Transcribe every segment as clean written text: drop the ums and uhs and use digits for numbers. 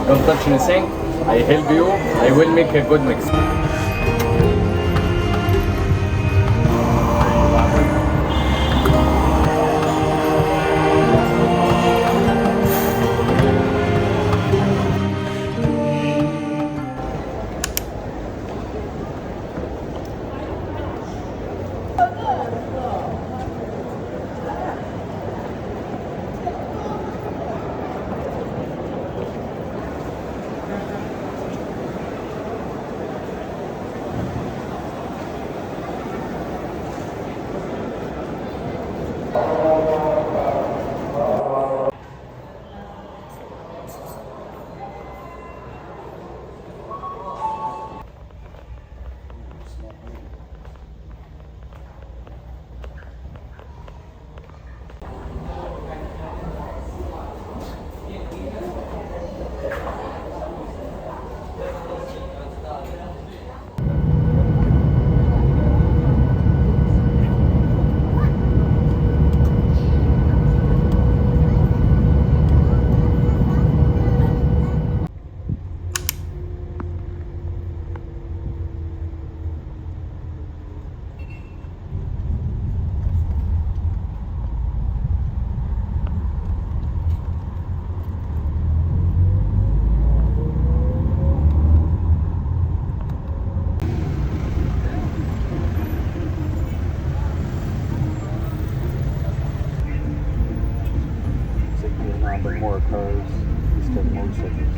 Don't touch anything. I help you. I will make a good mix. But more cars instead of motorcycles.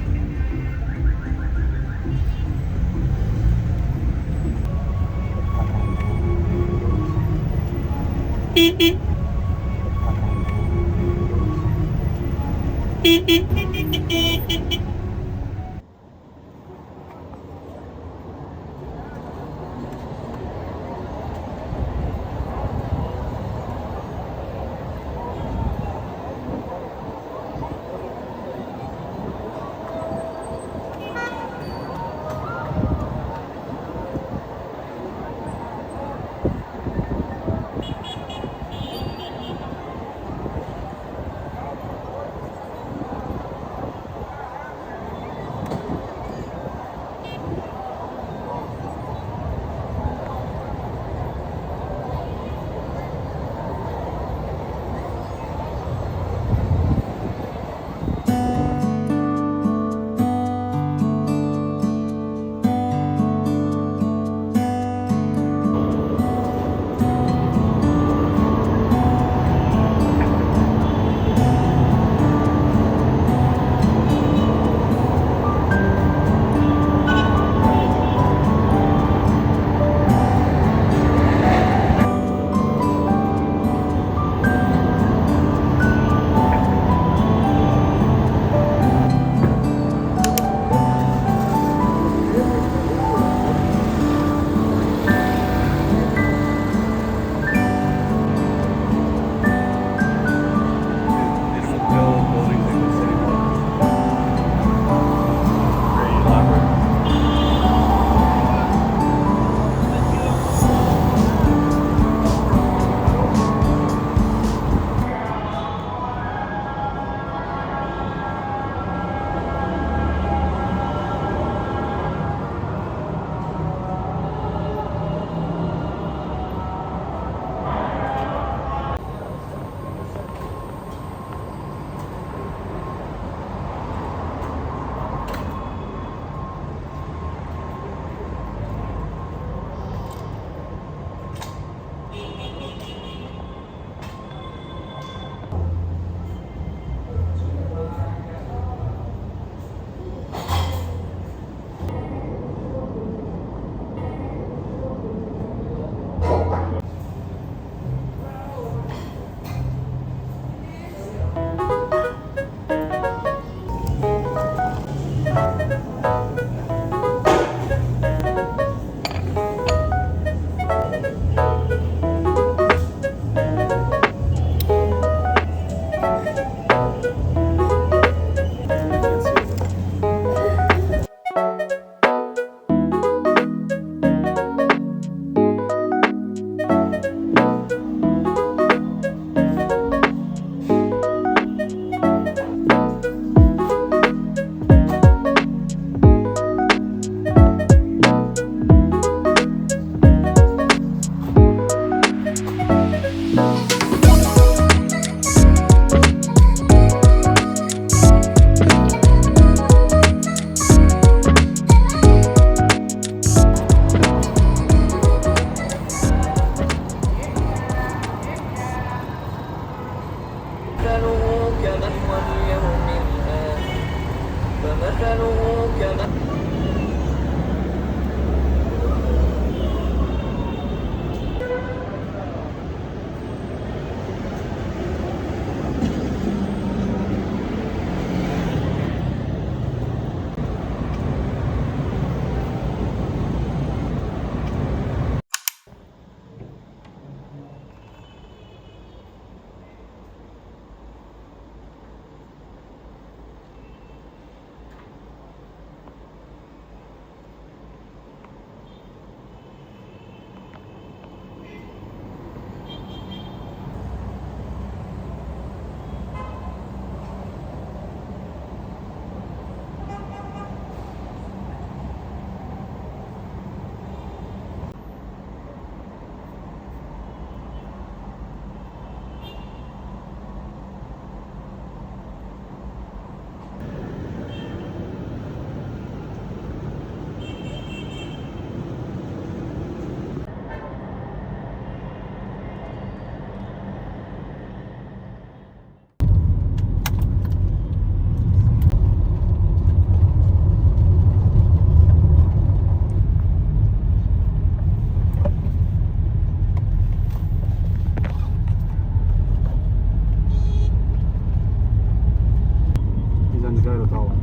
Cairo Tower.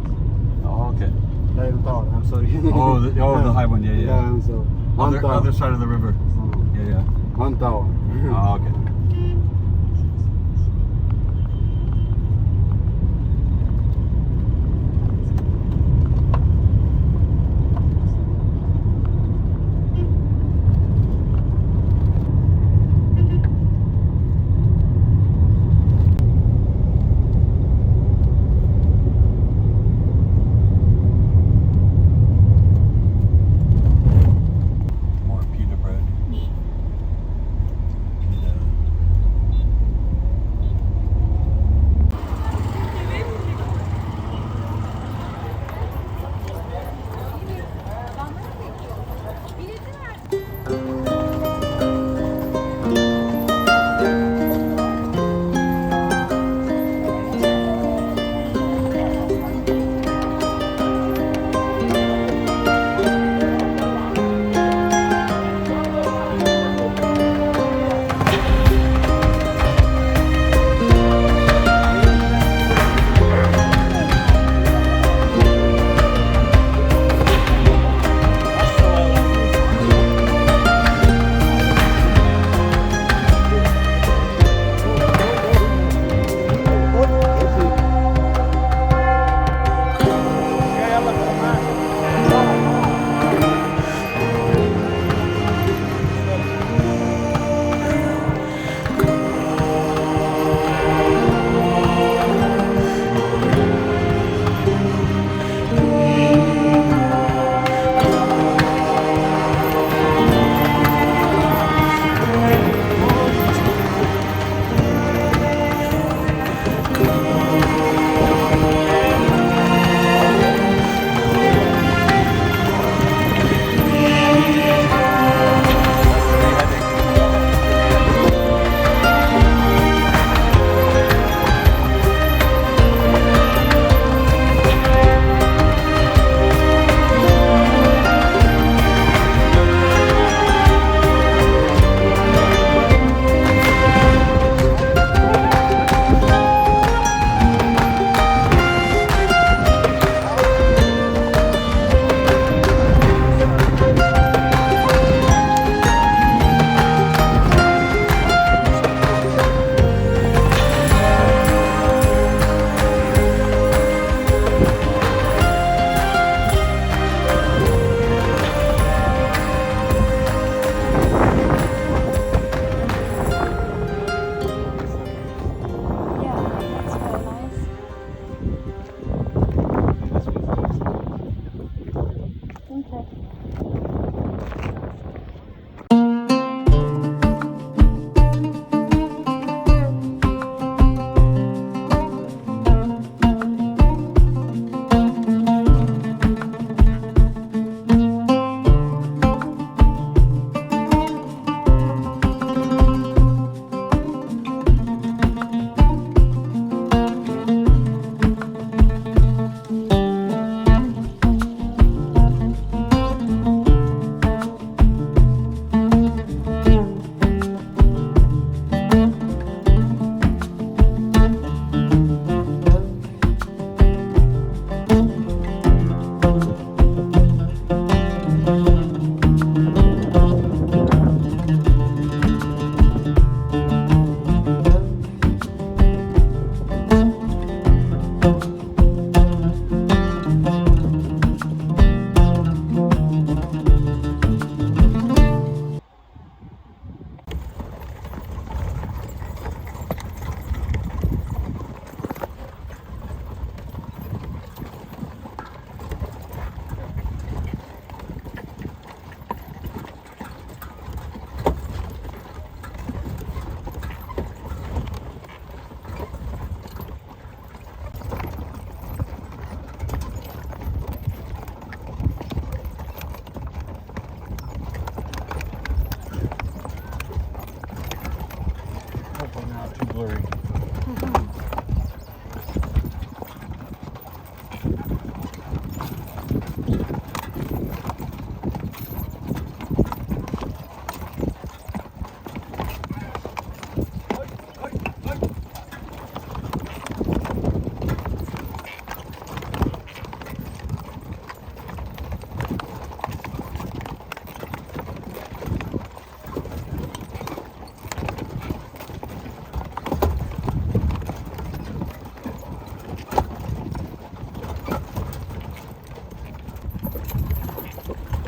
Oh, okay. Cairo Tower, I'm sorry. The high one, yeah. Yeah, I'm sorry. Other side of the river. Yeah. One tower. Oh, okay. More pita bread.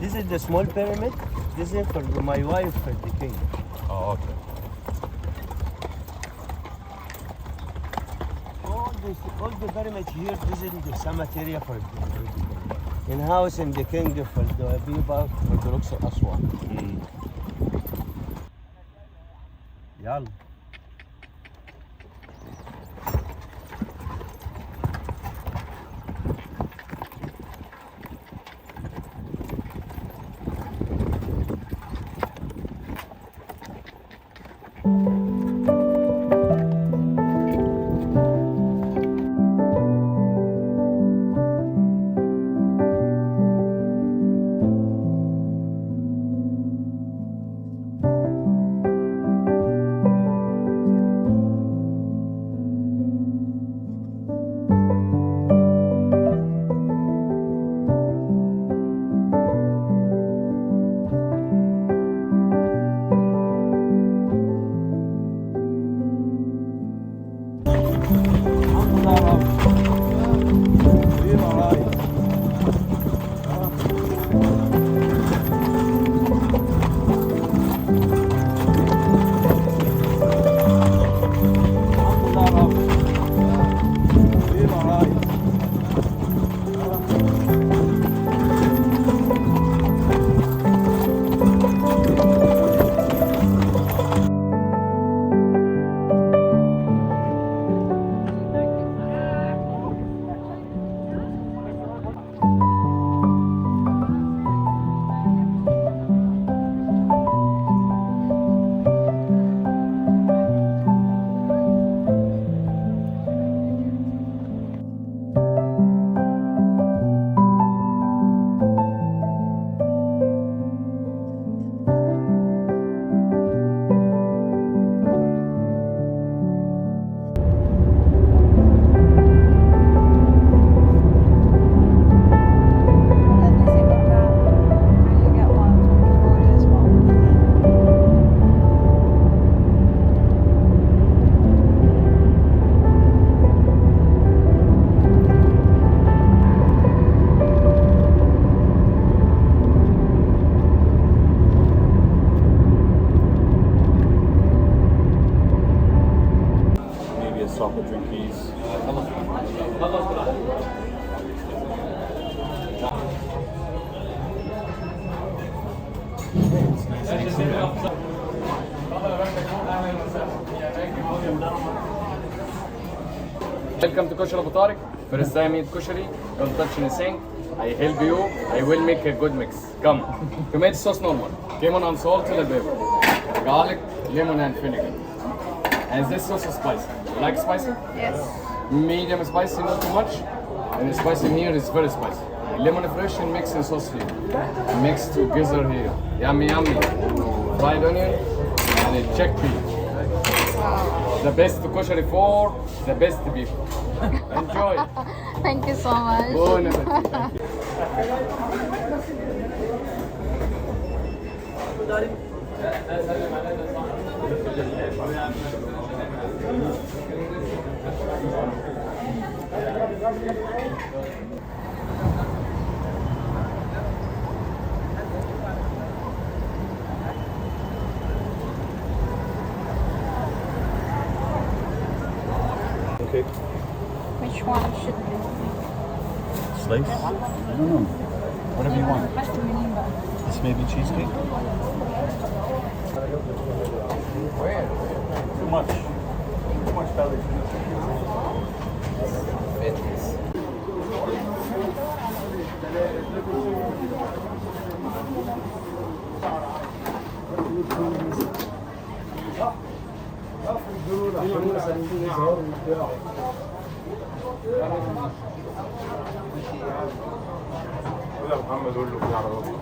This is the small pyramid. This is for my wife, the king. Oh, okay. All the pyramids here, this is the some material for the in house and the king for the people for the looks of Aswan. يلا. Welcome to Koshari Abu Tariq. First time I eat koshari, don't touch anything. I help you, I will make a good mix. Come. You made sauce normal. Lemon and salt and pepper. Garlic, lemon and vinegar. And this sauce is spicy. You like spicy? Yes. Medium spicy, not too much. And the spicy here is very spicy. Lemon fresh and mix in sauce here. Mix together here. Yummy, yummy. Fried onion and a chickpea. The best koshari for the best people. Enjoy. Thank you so much. Bon appetit. Okay. Which one should be? Slice? I don't know. Whatever you want. This may be cheesecake? Too much. Too much belly. محمد قول له في عربية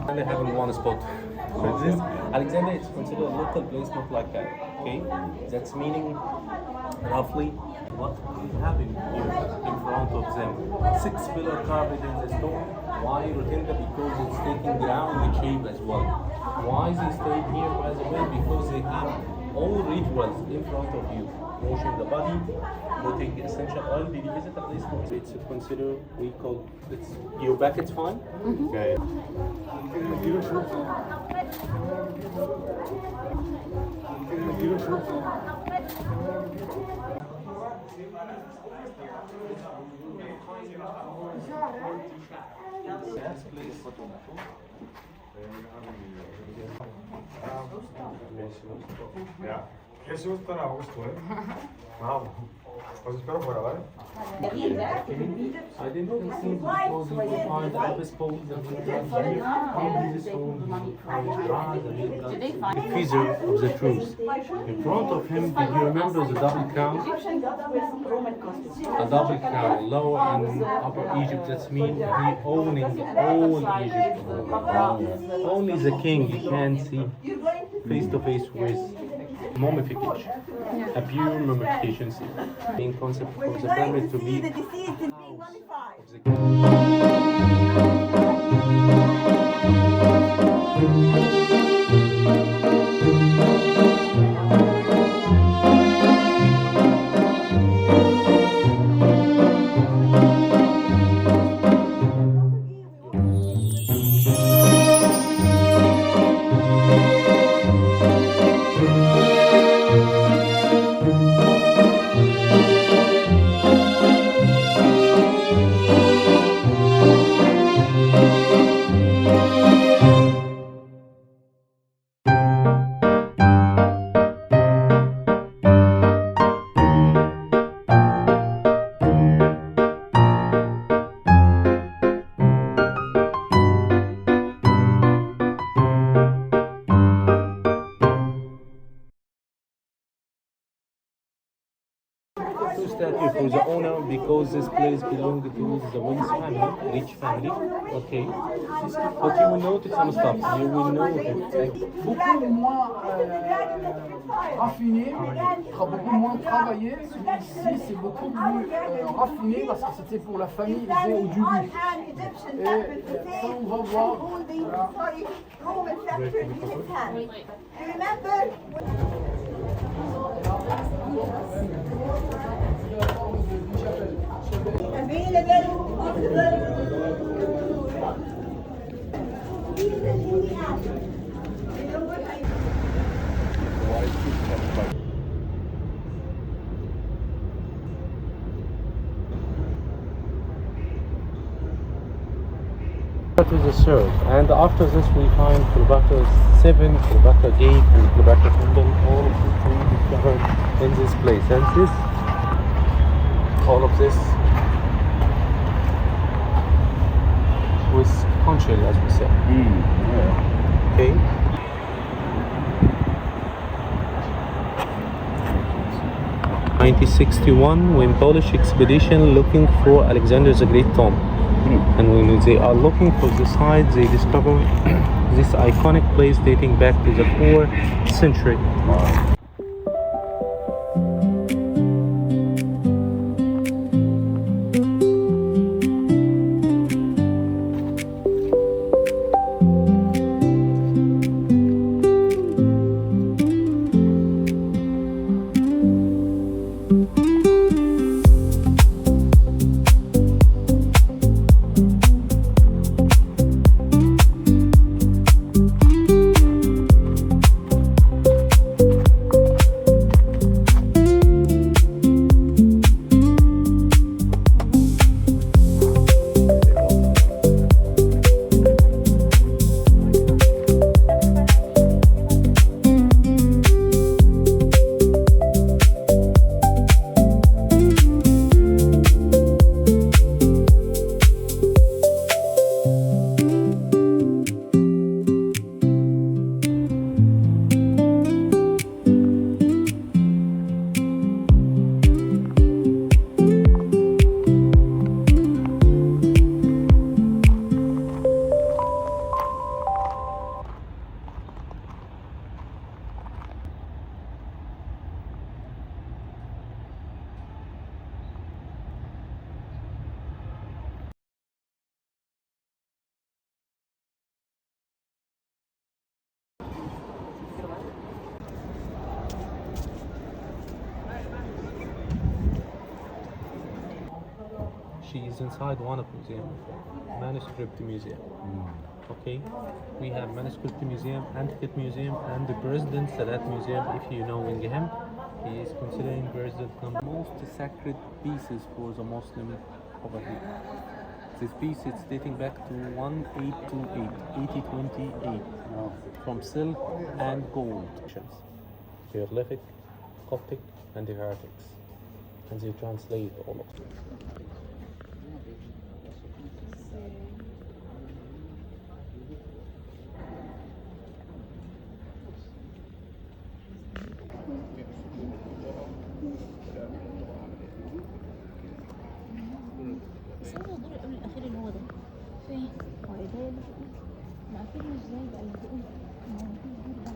Only having one spot. So this Alexandria is considered a local place, not like that. Okay, that's meaning roughly what we have in here in front of them. 6 pillar carved in the stone. Why rotunda? Because it's taking ground shape as well. Why they stay here, by the way? Because they have all rituals in front of you. Washing the body, putting essential oil. Did you visit a place called? It's considered, we call it's your back. It's fine. Okay. Yes, please. Ya, eso estará a gusto, ¿eh? Vamos, os espero fuera, ¿vale? I didn't think because you will find the office poles and the feather of the truth. In front of him, did you remember the double crown? A double crown, lower and upper Egypt, that means he owning all Egypt. Only the king you can see face to face with mummification, a pure mummification. Main concept for the pyramid to be statue for the owner because this place belonged to the Wings family, rich family. Okay. But you will notice some stuff. You will notice beaucoup moins raffiné, beaucoup moins travaillé. Celui-ci c'est beaucoup plus raffiné parce que c'était pour la famille et au début. Et ça on va voir. to the third, and after this we find Cleopatra 7, Cleopatra Gate, and Cleopatra Temple. All of this will be covered in this place, and this, all of this, with conch shell, as we said. Yeah. Okay. (1961) when Polish expedition looking for Alexander the Great tomb. And when they are looking for the site, they discover this iconic place dating back to the 4th century. Wow. she is inside one of museum, manuscript museum. Okay, we have manuscript museum, antiquity museum, and the president of that museum, if you know him, he is considering president most sacred pieces for the Muslim over here. This piece is dating back to 1828, from silk and gold. Hieroglyphic, Coptic, and hieroglyphics, and they translate all of them. بس هو الدور قبل الاخير اللي هو ده فين؟ هو ده ما اكيد مش زي بقى اللي بيقول ما هو في الدور ده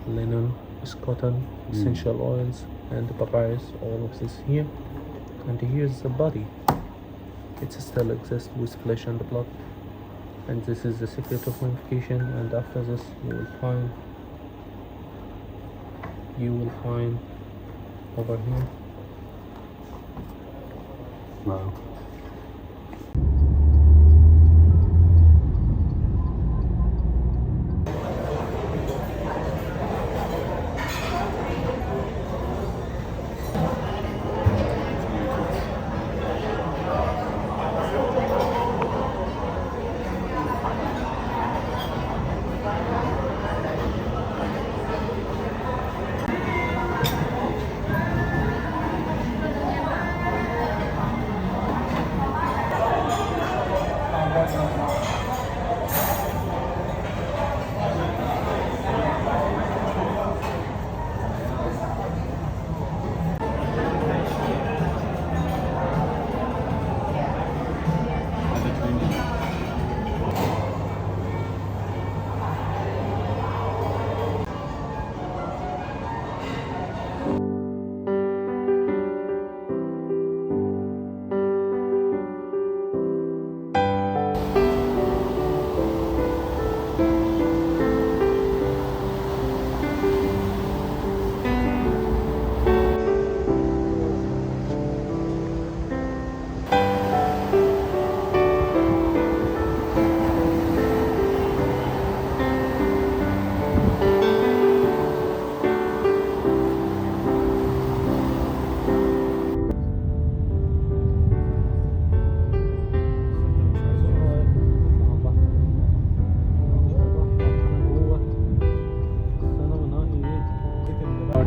Linen, cotton, essential oils, and papyrus, all of this here. And here's the body. It still exists with flesh and blood. And this is the secret of mummification. And after this, you will find over here. Wow.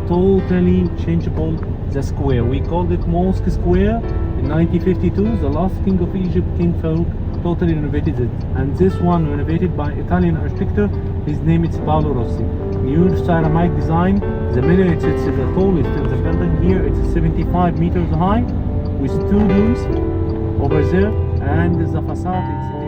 Totally changeable the square. We called it Mosque Square in 1952. The last king of Egypt, King Farouk, totally renovated it. And this one renovated by Italian architect. His name is Paolo Rossi. New ceramic design. The minaret it's the tallest in the building. Here it's 75 meters high with two domes over there, and the facade it's